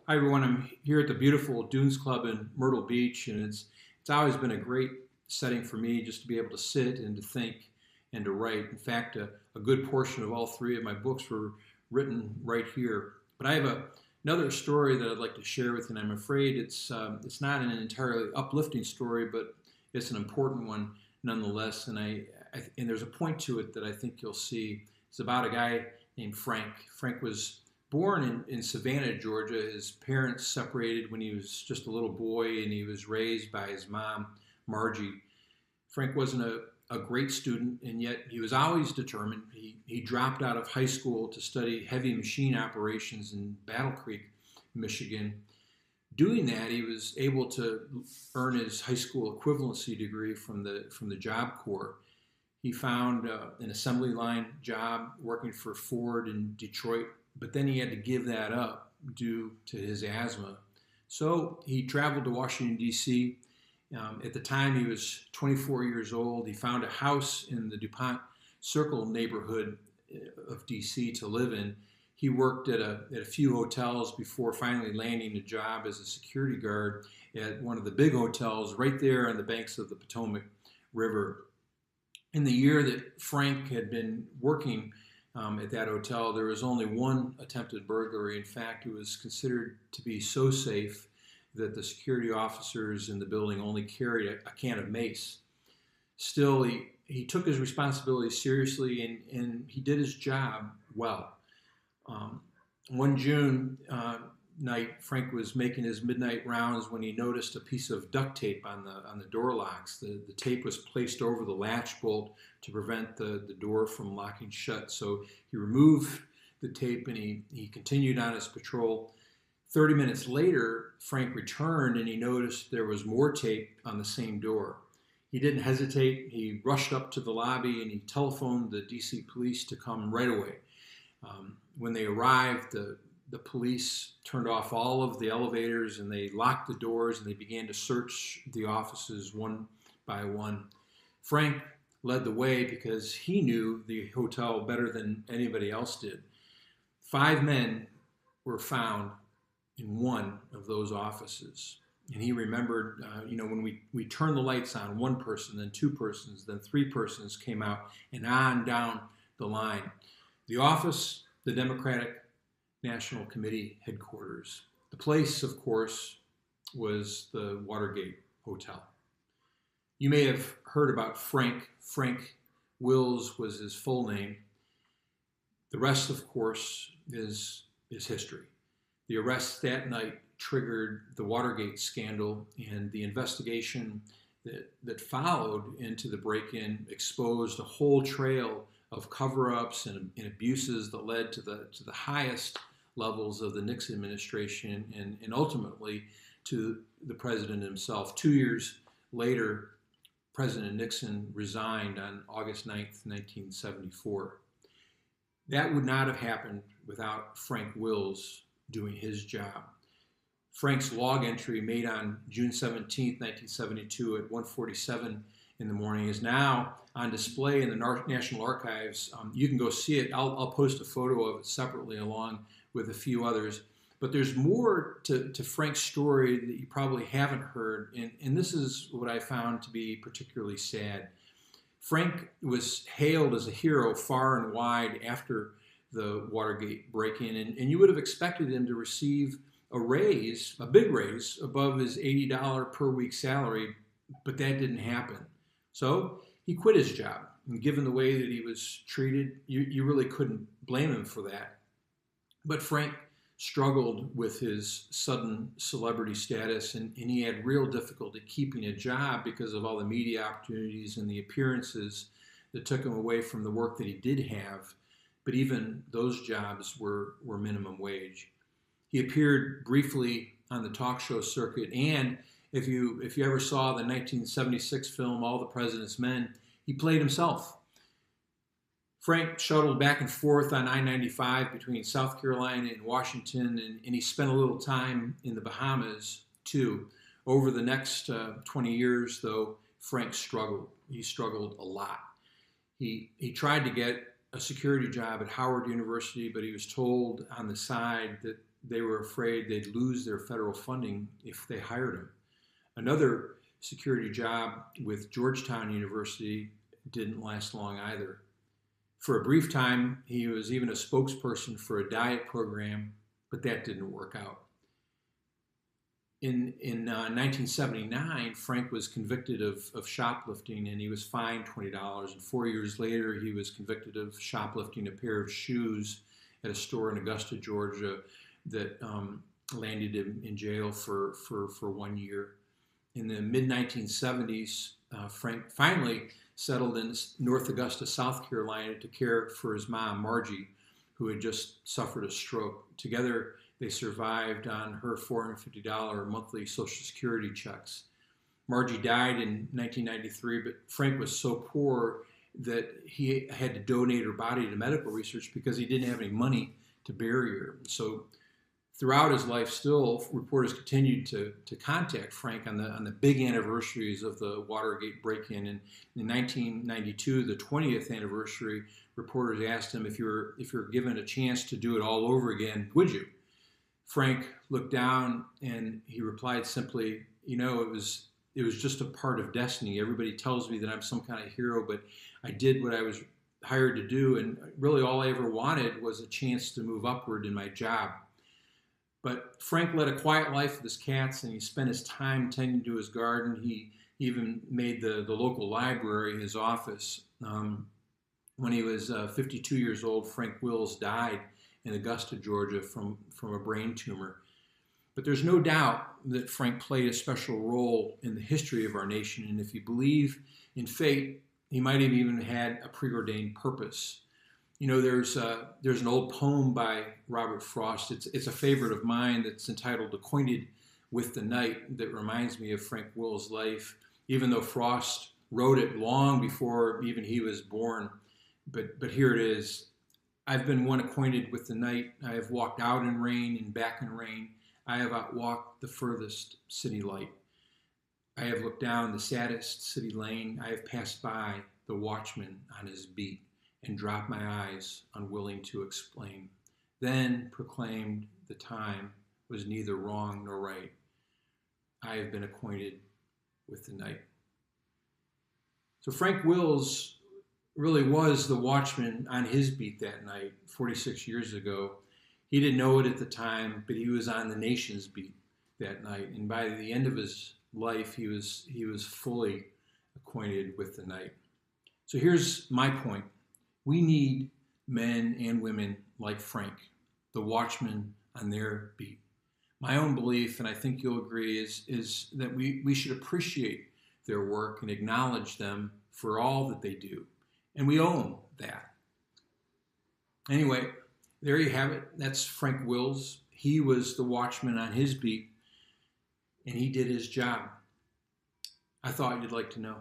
Hi everyone, I'm here at the beautiful Dunes Club in Myrtle Beach, and it's always been a great setting for me just to be able to sit and to think and to write. In fact, a good portion of all three of my books were written right here. But I have another story that I'd like to share with you, and I'm afraid it's not an entirely uplifting story, but it's an important one nonetheless. And there's a point to it that I think you'll see. It's about a guy named Frank. Frank was born in Savannah, Georgia. His parents separated when he was just a little boy, and he was raised by his mom, Margie. Frank wasn't a great student, and yet he was always determined. He dropped out of high school to study heavy machine operations in Battle Creek, Michigan. Doing that, he was able to earn his high school equivalency degree from the Job Corps. He found an assembly line job working for Ford in Detroit, but then he had to give that up due to his asthma. So he traveled to Washington, D.C. At the time, he was 24 years old. He found a house in the DuPont Circle neighborhood of D.C. to live in. He worked at a few hotels before finally landing a job as a security guard at one of the big hotels right there on the banks of the Potomac River. In the year that Frank had been working at that hotel, there was only one attempted burglary. In fact, it was considered to be so safe that the security officers in the building only carried a can of mace. Still, he took his responsibility seriously, and he did his job well. One June night, Frank was making his midnight rounds when he noticed a piece of duct tape on the door locks. The tape was placed over the latch bolt to prevent the door from locking shut. So he removed the tape and he continued on his patrol. 30 minutes later, Frank returned and he noticed there was more tape on the same door. He didn't hesitate. He rushed up to the lobby and he telephoned the DC police to come right away. When they arrived, the police turned off all of the elevators and they locked the doors and they began to search the offices one by one. Frank led the way because he knew the hotel better than anybody else did. 5 men were found in one of those offices. And he remembered, when we turned the lights on, one person, then two persons, then three persons came out, and on down the line. The office, the Democratic National Committee headquarters. The place, of course, was the Watergate Hotel. You may have heard about Frank. Frank Wills was his full name. The rest, of course, is history. The arrest that night triggered the Watergate scandal, and the investigation that followed into the break-in exposed a whole trail of cover-ups and abuses that led to the highest levels of the Nixon administration and ultimately to the president himself. 2 years later, President Nixon resigned on August 9th, 1974. That would not have happened without Frank Wills doing his job. Frank's log entry made on June 17th, 1972 at 1:47 in the morning is now on display in the National Archives. You can go see it. I'll post a photo of it separately along with a few others. But there's more to Frank's story that you probably haven't heard, and this is what I found to be particularly sad. Frank was hailed as a hero far and wide after the Watergate break-in, and you would have expected him to receive a raise, a big raise, above his $80 per week salary, but that didn't happen. So he quit his job, and given the way that he was treated, you really couldn't blame him for that. But Frank struggled with his sudden celebrity status, and he had real difficulty keeping a job because of all the media opportunities and the appearances that took him away from the work that he did have. But even those jobs were minimum wage. He appeared briefly on the talk show circuit, and if you ever saw the 1976 film All the President's Men, he played himself. Frank shuttled back and forth on I-95 between South Carolina and Washington, and he spent a little time in the Bahamas too. Over the next 20 years, though, Frank struggled. He struggled a lot. He tried to get a security job at Howard University, but he was told on the side that they were afraid they'd lose their federal funding if they hired him. Another security job with Georgetown University didn't last long either. For a brief time, he was even a spokesperson for a diet program, but that didn't work out. In 1979, Frank was convicted of shoplifting, and he was fined $20. And 4 years later, he was convicted of shoplifting a pair of shoes at a store in Augusta, Georgia, that landed him in jail for 1 year. In the mid-1970s, Frank finally settled in North Augusta, South Carolina, to care for his mom, Margie, who had just suffered a stroke. Together, they survived on her $450 monthly Social Security checks. Margie died in 1993, but Frank was so poor that he had to donate her body to medical research because he didn't have any money to bury her. So throughout his life, still, reporters continued to contact Frank on the big anniversaries of the Watergate break-in. And in 1992, the 20th anniversary, reporters asked him, if you're given a chance to do it all over again, would you? Frank looked down and he replied simply, it was just a part of destiny. Everybody tells me that I'm some kind of hero, but I did what I was hired to do, and really all I ever wanted was a chance to move upward in my job. But Frank led a quiet life with his cats, and he spent his time tending to his garden. He even made the local library his office. When he was 52 years old, Frank Wills died in Augusta, Georgia, from a brain tumor. But there's no doubt that Frank played a special role in the history of our nation, and if you believe in fate, he might have even had a preordained purpose. There's an old poem by Robert Frost. It's a favorite of mine that's entitled "Acquainted with the Night," that reminds me of Frank Will's life, even though Frost wrote it long before even he was born. But here it is. I've been one acquainted with the night. I have walked out in rain and back in rain. I have outwalked the furthest city light. I have looked down the saddest city lane. I have passed by the watchman on his beat and dropped my eyes, unwilling to explain. Then proclaimed the time was neither wrong nor right. I have been acquainted with the night. So Frank Wills really was the watchman on his beat that night, 46 years ago. He didn't know it at the time, but he was on the nation's beat that night. And by the end of his life, he was fully acquainted with the night. So here's my point. We need men and women like Frank, the watchman on their beat. My own belief, and I think you'll agree, is that we should appreciate their work and acknowledge them for all that they do. And we own that. Anyway, there you have it. That's Frank Wills. He was the watchman on his beat, and he did his job. I thought you'd like to know.